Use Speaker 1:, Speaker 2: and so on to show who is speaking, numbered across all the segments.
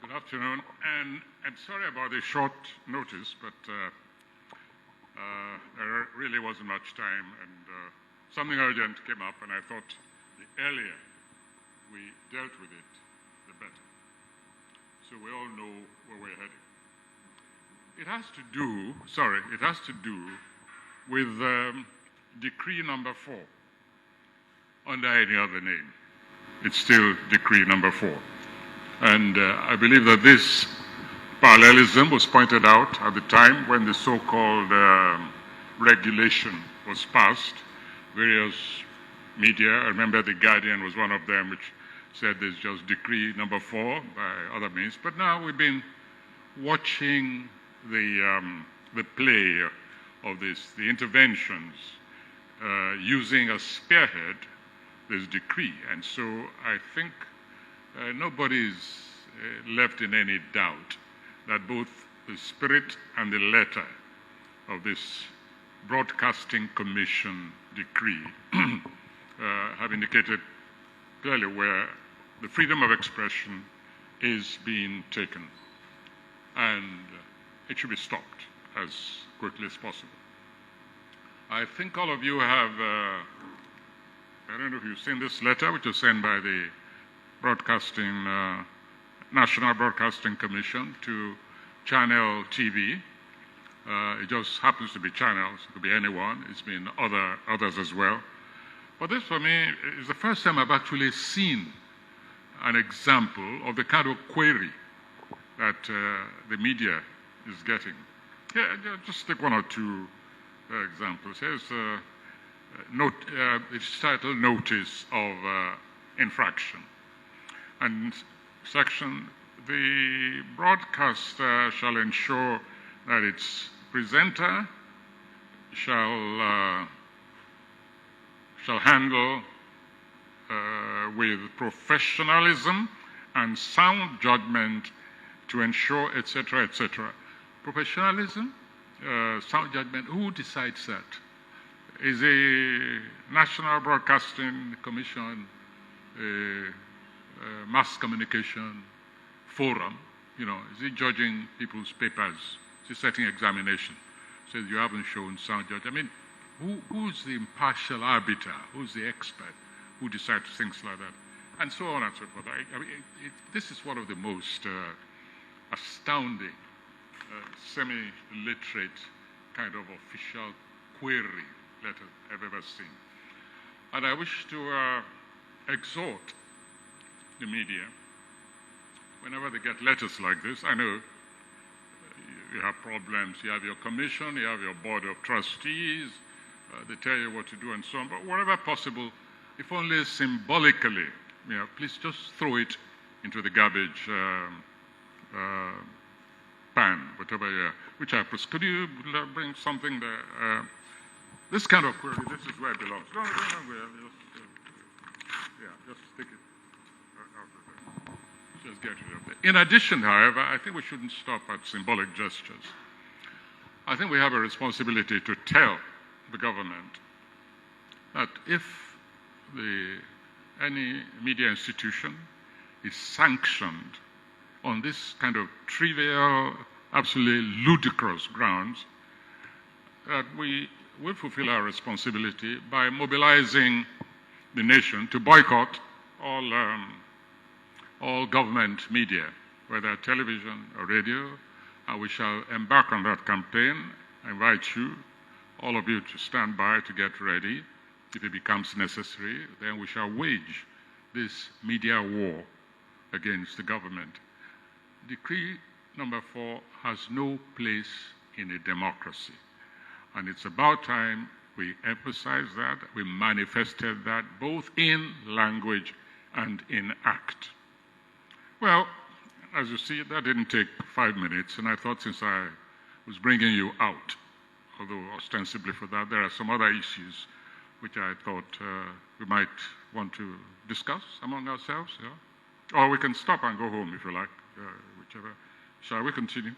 Speaker 1: Good afternoon, and I'm sorry about the short notice, but there really wasn't much time, and something urgent came up, and I thought the earlier we dealt with it, the better. So we all know where we're heading. It has to do with decree number 4, under any other name. It's still decree number 4. And I believe that this parallelism was pointed out at the time when the so-called regulation was passed. Various media, I remember The Guardian was one of them, which said there's just decree number 4 by other means. But now we've been watching the play of this, the interventions, using a spearhead this decree. And so I think nobody's left in any doubt that both the spirit and the letter of this Broadcasting Commission decree have indicated clearly where the freedom of expression is being taken, and it should be stopped as quickly as possible. I think all of you have, I don't know if you've seen this letter, which was sent by the National Broadcasting Commission to Channel TV. It just happens to be channels, it could be anyone, it's been others as well. But this for me is the first time I've actually seen an example of the kind of query that the media is getting. Here, just take one or two examples. Here's it's titled Notice of Infraction. And section, the broadcaster shall ensure that its presenter shall handle with professionalism and sound judgment to ensure, etc., etc. Professionalism, sound judgment, who decides that? Is a National Broadcasting Commission mass communication forum, is it judging people's papers? Is it setting examination? Says you haven't shown sound judgment. I mean, who's the impartial arbiter? Who's the expert who decides things like that? And so on and so forth. This is one of the most astounding, semi-literate kind of official query letter I've ever seen. And I wish to exhort the media, whenever they get letters like this. I know you have problems, you have your commission, you have your board of trustees, they tell you what to do and so on, but wherever possible, if only symbolically, please just throw it into the garbage pan, whatever you are, which I press. Could you bring something there? This kind of query, this is where it belongs. No, just stick it. Just get rid of it. In addition, however, I think we shouldn't stop at symbolic gestures. I think we have a responsibility to tell the government that if any media institution is sanctioned on this kind of trivial, absolutely ludicrous grounds, that we will fulfill our responsibility by mobilizing the nation to boycott all government media, whether television or radio, and we shall embark on that campaign. I invite you, all of you, to stand by to get ready. If it becomes necessary, then we shall wage this media war against the government. Decree number 4 has no place in a democracy, and it's about time we emphasize that, we manifested that both in language and in act. Well, as you see, that didn't take 5 minutes, and I thought since I was bringing you out, although ostensibly for that, there are some other issues which I thought we might want to discuss among ourselves, or we can stop and go home if you like, whichever. Shall we continue?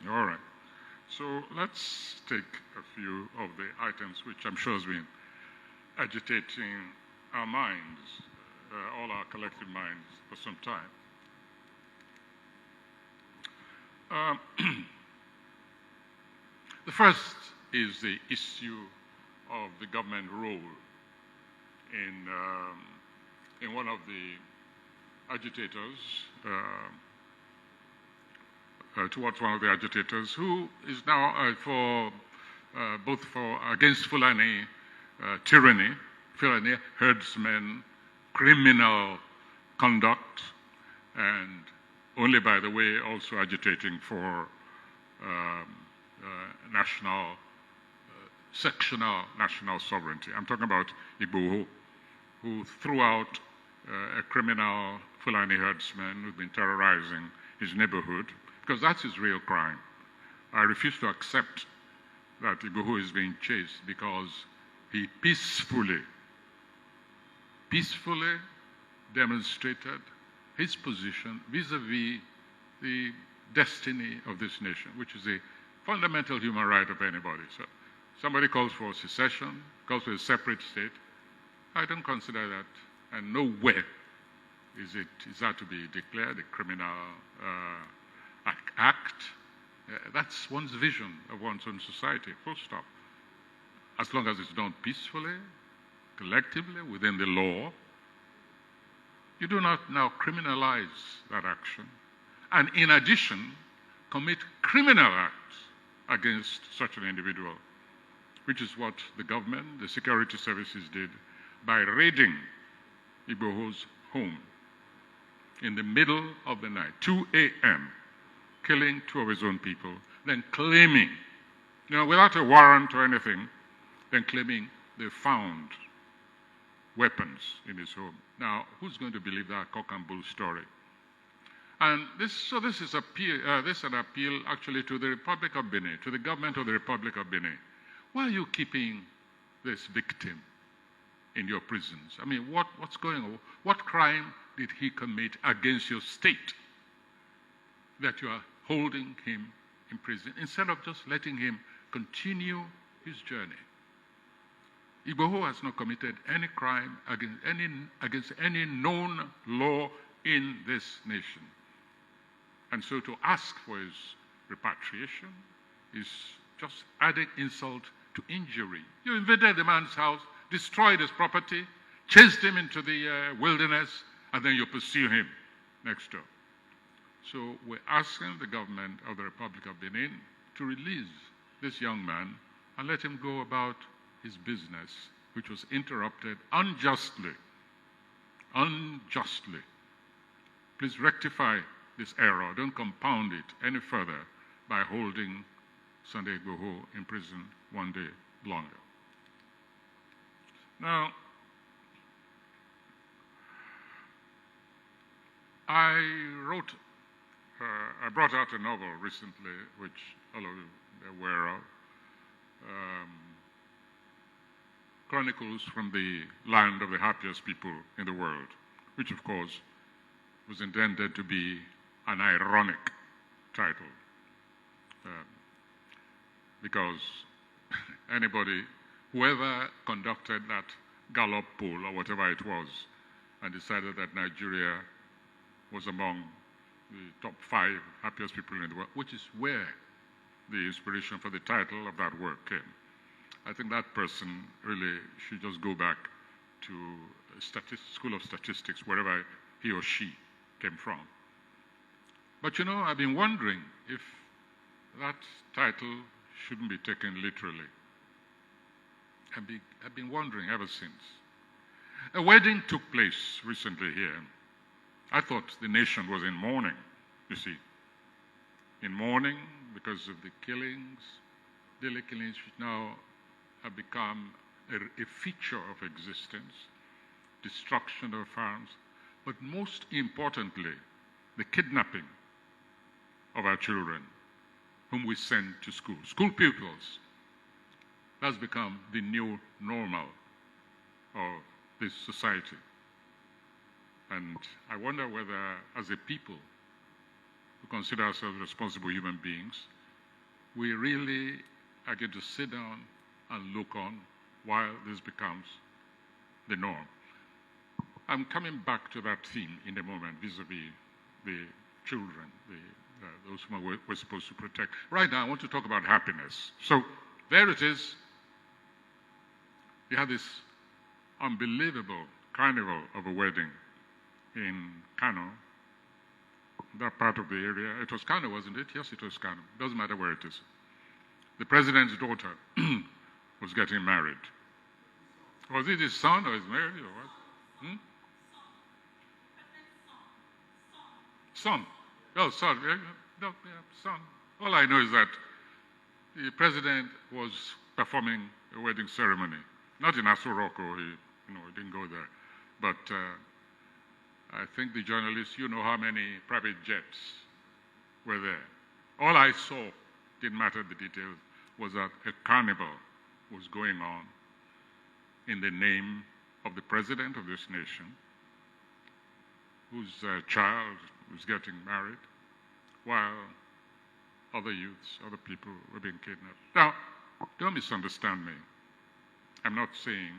Speaker 1: All right. So let's take a few of the items which I'm sure has been agitating our minds, all our collective minds for some time. Um, the first is the issue of the government role in one of the agitators, towards one of the agitators, who is now both against Fulani tyranny, Fulani herdsmen, criminal conduct, and only, by the way, also agitating for sectional national sovereignty. I'm talking about Igboho, who threw out a criminal Fulani herdsman who's been terrorizing his neighborhood, because that's his real crime. I refuse to accept that Igboho is being chased because he peacefully demonstrated his position vis-a-vis the destiny of this nation, which is a fundamental human right of anybody. So somebody calls for secession, calls for a separate state. I don't consider that, and nowhere is that to be declared a criminal act. That's one's vision of one's own society, full stop. As long as it's done peacefully, collectively, within the law, you do not now criminalize that action, and in addition, commit criminal acts against such an individual, which is what the government, the security services did by raiding Igboho's home in the middle of the night, 2 a.m., killing 2 of his own people, then claiming, without a warrant or anything, then claiming they found weapons in his home. Now, who's going to believe that cock and bull story? And this is an appeal actually to the Republic of Benin, to the government of the Republic of Benin. Why are you keeping this victim in your prisons? I mean, what's going on? What crime did he commit against your state that you are holding him in prison instead of just letting him continue his journey? Igboho has not committed any crime against any known law in this nation. And so to ask for his repatriation is just adding insult to injury. You invaded the man's house, destroyed his property, chased him into the wilderness, and then you pursue him next door. So we're asking the government of the Republic of Benin to release this young man and let him go about his business, which was interrupted unjustly. Unjustly. Please rectify this error. Don't compound it any further by holding Sunday Igboho in prison one day longer. Now, I brought out a novel recently, which all of you are aware of, Chronicles from the Land of the Happiest People in the World, which of course was intended to be an ironic title, because whoever conducted that Gallup poll or whatever it was and decided that Nigeria was among the top 5 happiest people in the world, which is where the inspiration for the title of that work came. I think that person really should just go back to School of Statistics, wherever he or she came from. But I've been wondering if that title shouldn't be taken literally. I've been wondering ever since. A wedding took place recently here. I thought the nation was in mourning, you see. In mourning because of the killings, daily killings which now have become a feature of existence, destruction of farms, but most importantly, the kidnapping of our children, whom we send to school. School pupils. That's become the new normal of this society. And I wonder whether, as a people who consider ourselves responsible human beings, we really are going to sit down and look on while this becomes the norm. I'm coming back to that theme in a moment, vis-a-vis the children, those whom we're supposed to protect. Right now, I want to talk about happiness. So there it is. You had this unbelievable carnival of a wedding in Kano, that part of the area. It was Kano, wasn't it? Yes, it was Kano. Doesn't matter where it is. The president's daughter was getting married. Was it his son or his Mary or what? Son. Oh, son. No, yeah, son. All I know is that the president was performing a wedding ceremony. Not in Aso Rock, or he didn't go there. But I think the journalists, you know how many private jets were there. All I saw, didn't matter the details, was that a carnival was going on in the name of the president of this nation, whose child was getting married, while other youths, other people were being kidnapped. Now, don't misunderstand me. I'm not saying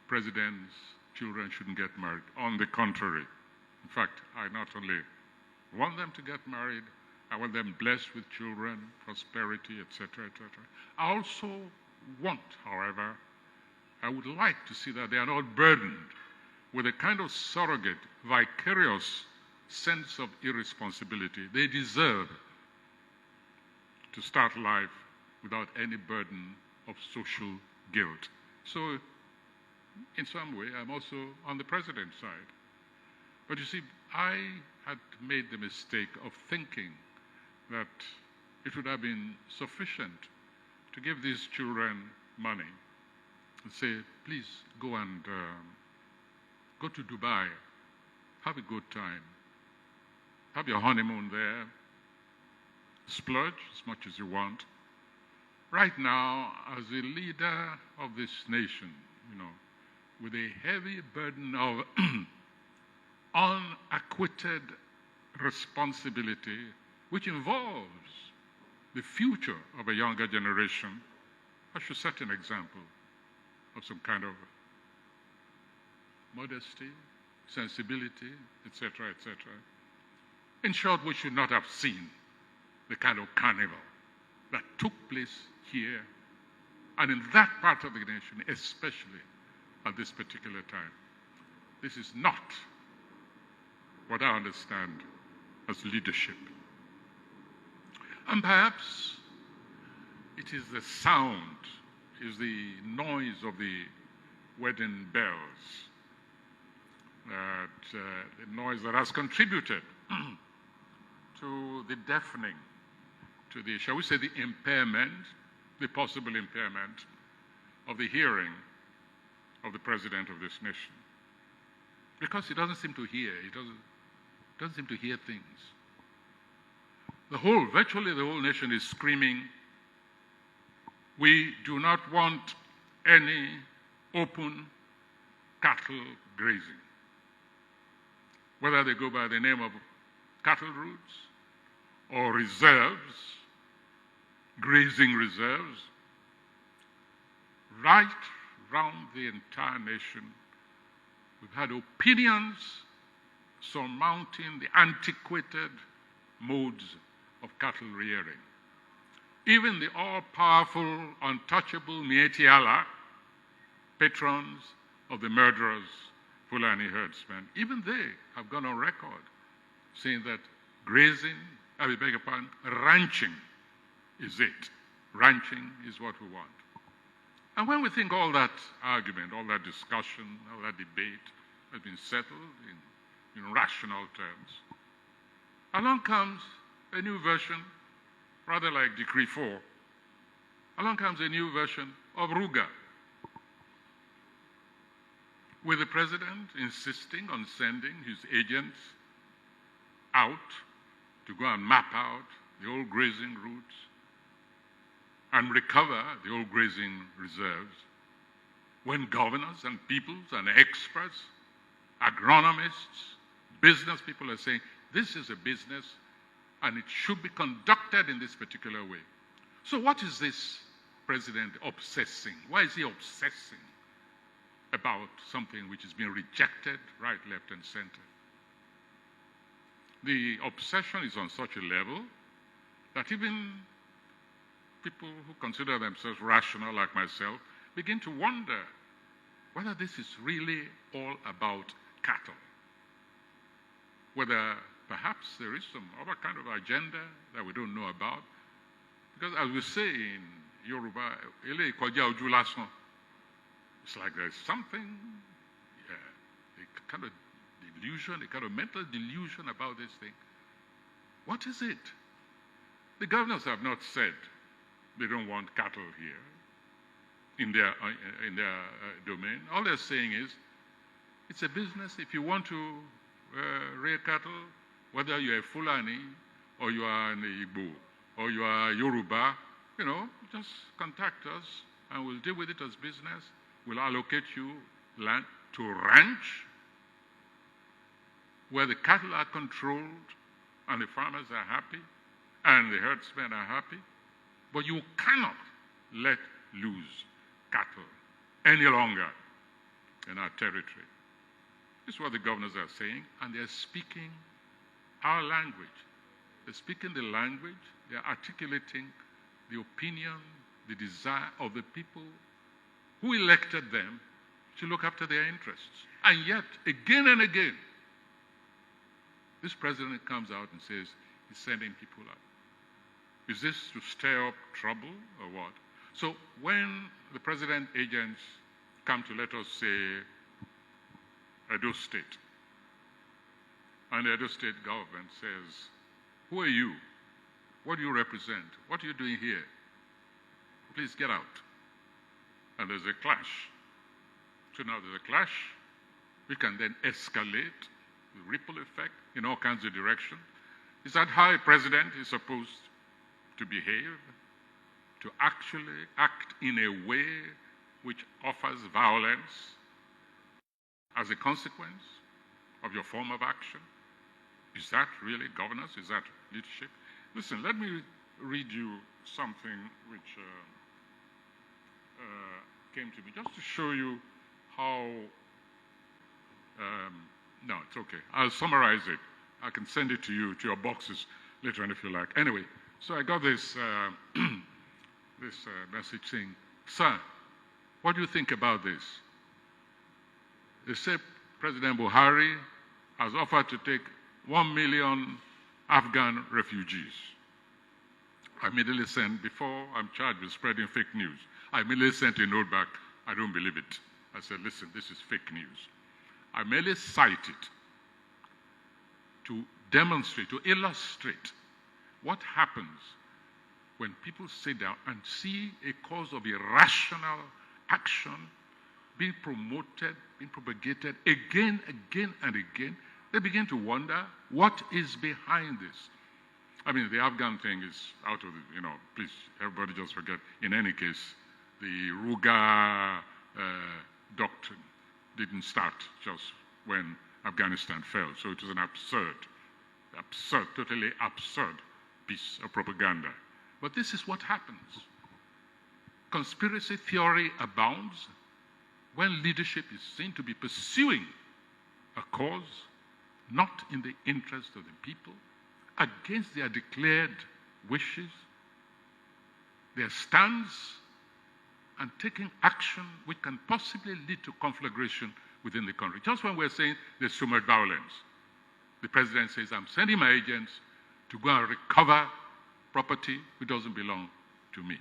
Speaker 1: presidents' children shouldn't get married. On the contrary. In fact, I not only want them to get married, I want them blessed with children, prosperity, etc., etc. I also want, however, I would like to see that they are not burdened with a kind of surrogate, vicarious sense of irresponsibility. They deserve to start life without any burden of social guilt. So, in some way, I'm also on the president's side. But you see, I had made the mistake of thinking that it would have been sufficient to give these children money and say, please go and go to Dubai, have a good time, have your honeymoon there, splurge as much as you want. Right now, as a leader of this nation, with a heavy burden of unacquitted responsibility, which involves the future of a younger generation, I should set an example of some kind of modesty, sensibility, etc., etc. In short, we should not have seen the kind of carnival that took place here and in that part of the nation, especially at this particular time. This is not what I understand as leadership. And perhaps it is the sound, is the noise of the wedding bells, the noise that has contributed to the deafening, to the, shall we say, the impairment, the possible impairment of the hearing of the president of this nation. Because he doesn't seem to hear, he doesn't seem to hear things. Virtually the whole nation is screaming, we do not want any open cattle grazing. Whether they go by the name of cattle routes or reserves, grazing reserves, right round the entire nation, we've had opinions surmounting the antiquated modes of cattle rearing. Even the all-powerful, untouchable Mieti Allah, patrons of the murderers, Fulani herdsmen, even they have gone on record saying that grazing, ranching is it. Ranching is what we want. And when we think all that argument, all that discussion, all that debate has been settled in rational terms, along comes a new version, rather like Decree 4. Along comes a new version of Ruga, with the president insisting on sending his agents out to go and map out the old grazing routes and recover the old grazing reserves, when governors and peoples and experts, agronomists, business people are saying, this is a business and it should be conducted in this particular way. So what is this president obsessing? Why is he obsessing about something which is being rejected right, left, and center? The obsession is on such a level that even people who consider themselves rational, like myself, begin to wonder whether this is really all about cattle, whether perhaps there is some other kind of agenda that we don't know about. Because as we say in Yoruba, ele koja oju lasan. It's like there's something, a kind of delusion, a kind of mental delusion about this thing. What is it? The governors have not said they don't want cattle here in their domain. All they're saying is, it's a business. If you want to rear cattle, whether you're a Fulani or you are an Igbo or you are Yoruba, just contact us and we'll deal with it as business. We'll allocate you land to ranch where the cattle are controlled and the farmers are happy and the herdsmen are happy. But you cannot let loose cattle any longer in our territory. This is what the governors are saying, and they're speaking our language. They're speaking the language, they're articulating the opinion, the desire of the people who elected them to look after their interests. And yet, again and again, this president comes out and says he's sending people out. Is this to stir up trouble or what? So when the president agents come to, let us say, Edo State, and the Edo State government says, who are you? What do you represent? What are you doing here? Please get out. And there's a clash. So now there's a clash. We can then escalate the ripple effect in all kinds of directions. Is that how a president is supposed to behave? To actually act in a way which offers violence as a consequence of your form of action? Is that really governance? Is that leadership? Listen, let me read you something which came to me, just to show you how, no, it's okay. I'll summarize it. I can send it to you, to your boxes later on if you like. Anyway, so I got this, this message saying, sir, what do you think about this? They say President Buhari has offered to take 1 million Afghan refugees. I immediately sent, before I'm charged with spreading fake news, I immediately sent a note back, I don't believe it. I said, listen, this is fake news. I merely cite it to demonstrate, to illustrate what happens when people sit down and see a cause of irrational action being promoted, being propagated again and again. They begin to wonder what is behind this. I mean, the Afghan thing is out of the, please, everybody just forget. In any case, the Ruga doctrine didn't start just when Afghanistan fell. So it was an absurd, totally absurd piece of propaganda. But this is what happens. Conspiracy theory abounds when leadership is seen to be pursuing a cause not in the interest of the people, against their declared wishes, their stands, and taking action which can possibly lead to conflagration within the country. Just when we're saying there's too much violence, the president says, I'm sending my agents to go and recover property which doesn't belong to me.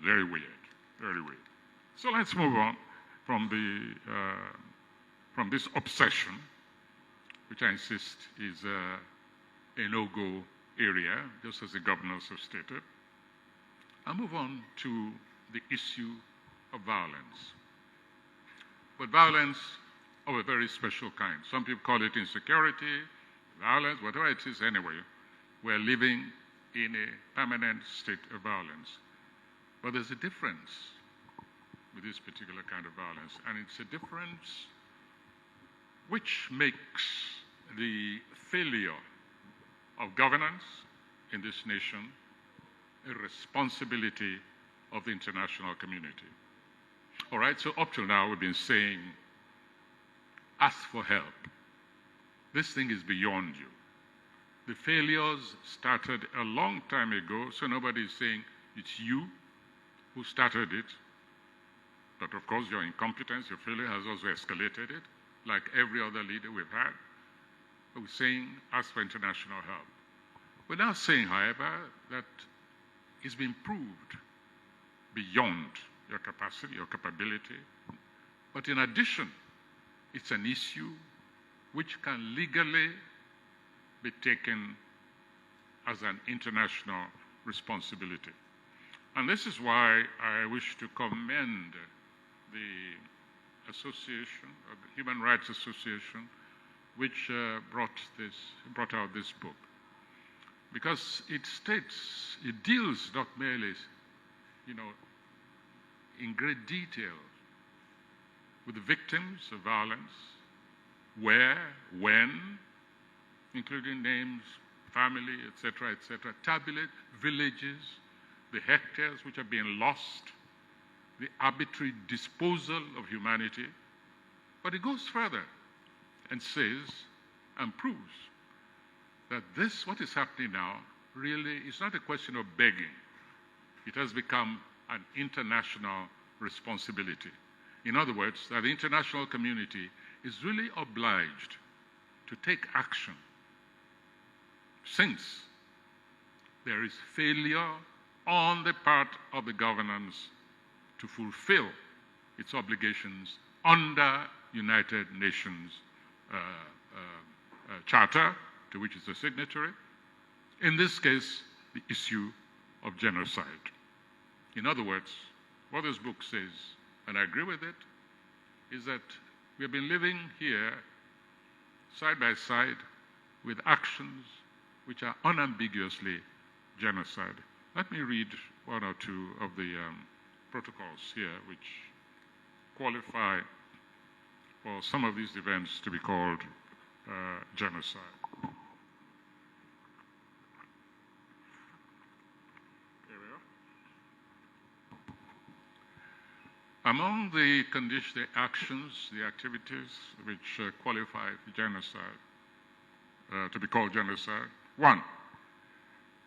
Speaker 1: Very weird, very weird. So let's move on from this obsession, which I insist is a no-go area, just as the governors have stated. I'll move on to the issue of violence. But violence of a very special kind. Some people call it insecurity, violence, whatever it is anyway. We're living in a permanent state of violence. But there's a difference with this particular kind of violence, and it's a difference which makes the failure of governance in this nation a responsibility of the international community. All right, so up till now we've been saying, ask for help. This thing is beyond you. The failures started a long time ago, so nobody is saying it's you who started it. But of course, your incompetence, your failure has also escalated it, like every other leader we've had. We're saying, ask for international help. We're now saying, however, that it's been proved beyond your capacity, your capability. But in addition, it's an issue which can legally be taken as an international responsibility. And this is why I wish to commend the association, the Human Rights Association, which brought out this book. Because it states, it deals not merely, in great detail with the victims of violence, where, when, including names, family, etc., tabulate villages, the hectares which are being lost, the arbitrary disposal of humanity. But it goes further and says and proves that this, what is happening now, really is not a question of begging. It has become an international responsibility. In other words, that the international community is really obliged to take action since there is failure on the part of the governance to fulfill its obligations under United Nations Charter, to which it's a signatory. In this case, the issue of genocide. In other words, what this book says, and I agree with it, is that we have been living here side by side with actions which are unambiguously genocide. Let me read one or two of the protocols here which qualify for some of these events to be called genocide. Here we are. Among the conditions, the actions, the activities which qualify genocide, to be called genocide. 1,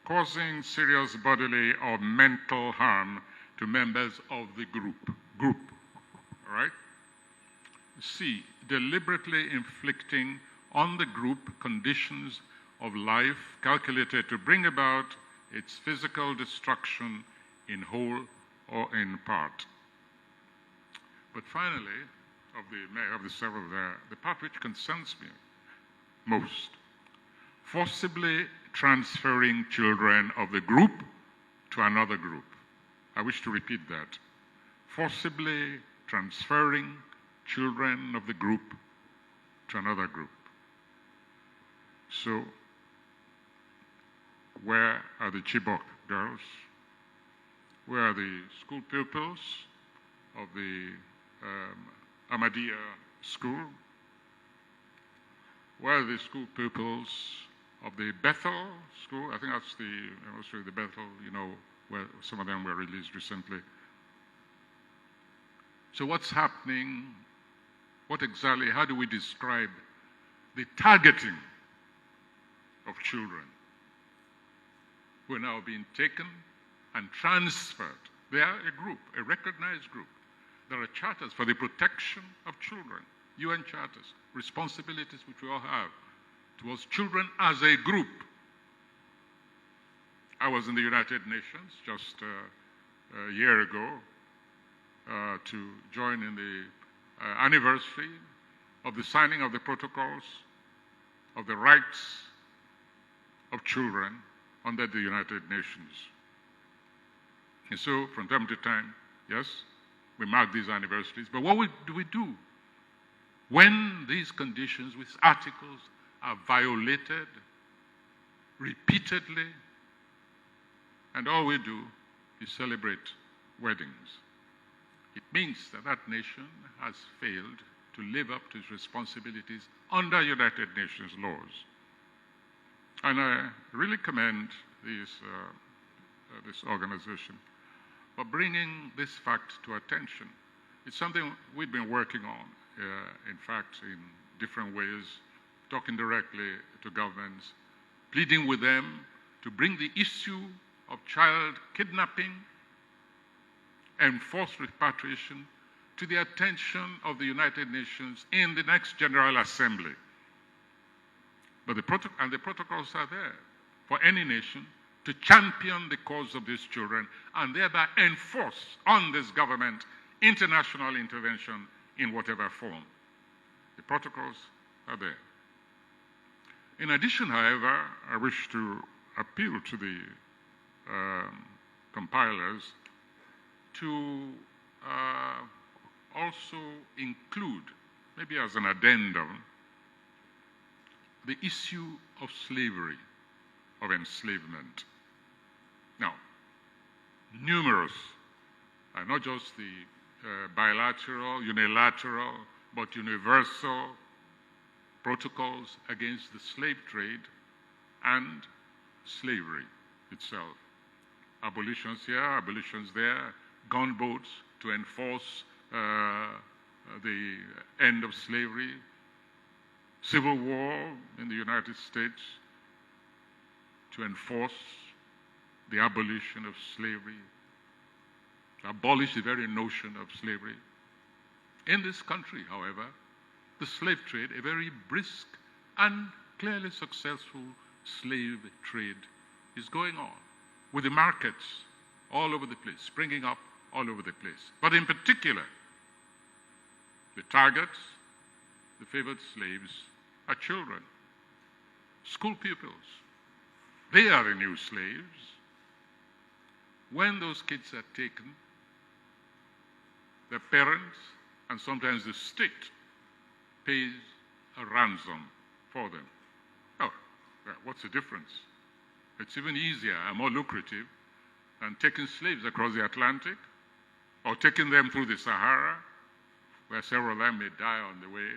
Speaker 1: causing serious bodily or mental harm to members of the group, all right? C, deliberately inflicting on the group conditions of life calculated to bring about its physical destruction in whole or in part. But finally, of the several there, the part which concerns me most, forcibly transferring children of the group to another group. I wish to repeat that. Forcibly transferring children of the group to another group. So, where are the Chibok girls? Where are the school pupils of the Ahmadiyya school? Where are the school pupils of the Bethel school? I think that's the Bethel, where some of them were released recently. So what's happening? What exactly, how do we describe the targeting of children who are now being taken and transferred? They are a group, a recognized group. There are charters for the protection of children, UN charters, responsibilities which we all have towards children as a group. I was in the United Nations just a year ago to join in the anniversary of the signing of the protocols of the rights of children under the United Nations. And so, from time to time, yes, we mark these anniversaries, but what do we do when these conditions, these articles are violated repeatedly, and all we do is celebrate weddings? It means that that nation has failed to live up to its responsibilities under United Nations laws. And I really commend this organization for bringing this fact to attention. It's something we've been working on, in fact, in different ways talking directly to governments, pleading with them to bring the issue of child kidnapping and forced repatriation to the attention of the United Nations in the next General Assembly. But the protocols are there for any nation to champion the cause of these children and thereby enforce on this government international intervention in whatever form. The protocols are there. In addition, however, I wish to appeal to the compilers to also include, maybe as an addendum, the issue of slavery, of enslavement. Now, numerous, not just the bilateral, unilateral, but universal protocols against the slave trade and slavery itself. Abolitions here, abolitions there, gunboats to enforce the end of slavery, civil war in the United States to enforce the abolition of slavery, to abolish the very notion of slavery. In this country, however, the slave trade, a very brisk and clearly successful slave trade, is going on, with the markets all over the place, springing up all over the place. But in particular, the targets, the favored slaves, are children, school pupils. They are the new slaves. When those kids are taken, their parents, and sometimes the state, pays a ransom for them. Oh, well, what's the difference? It's even easier and more lucrative than taking slaves across the Atlantic or taking them through the Sahara, where several of them may die on the way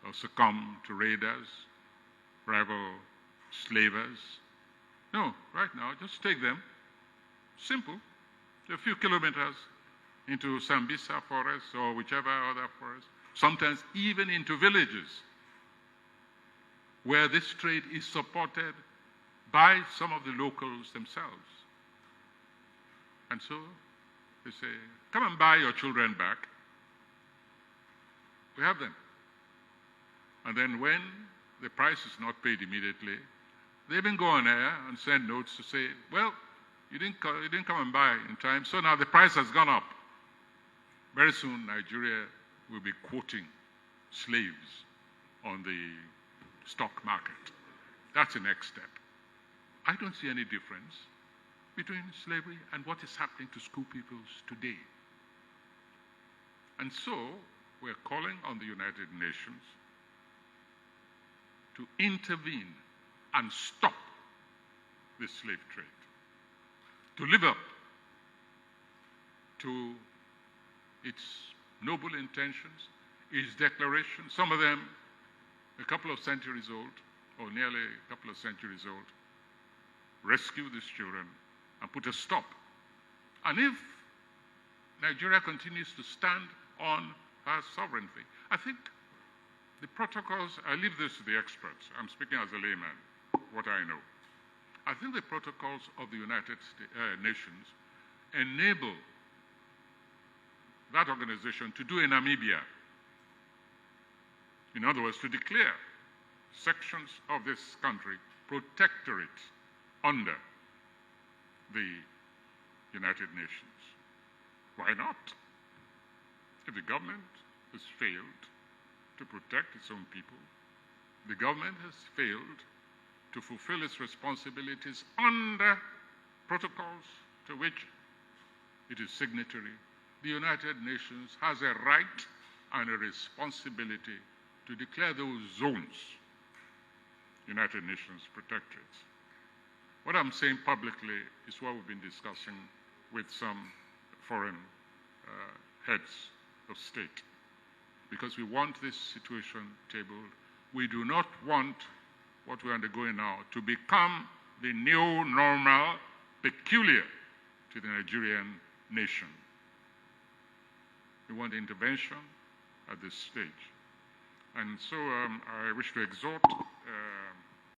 Speaker 1: or succumb to raiders, rival slavers. No, right now, just take them, simple, a few kilometers into Sambisa forest or whichever other forest, sometimes even into villages where this trade is supported by some of the locals themselves. And so they say, come and buy your children back. We have them. And then when the price is not paid immediately, they even go on air and send notes to say, well, you didn't come and buy in time, so now the price has gone up. Very soon, Nigeria will be quoting slaves on the stock market. That's the next step. I don't see any difference between slavery and what is happening to school pupils today. And so, we're calling on the United Nations to intervene and stop this slave trade, to live up to its noble intentions, its declaration, some of them a couple of centuries old, or nearly a couple of centuries old. Rescue these children and put a stop. And if Nigeria continues to stand on her sovereignty, I think the protocols, I leave this to the experts, I'm speaking as a layman, what I know. I think the protocols of the United Nations enable that organization to do in Namibia. In other words, to declare sections of this country protectorate under the United Nations. Why not? If the government has failed to protect its own people, the government has failed to fulfill its responsibilities under protocols to which it is signatory, the United Nations has a right and a responsibility to declare those zones United Nations protectorates. What I'm saying publicly is what we've been discussing with some foreign heads of state, because we want this situation tabled. We do not want what we're undergoing now to become the new normal peculiar to the Nigerian nation. We want intervention at this stage. And so I wish to exhort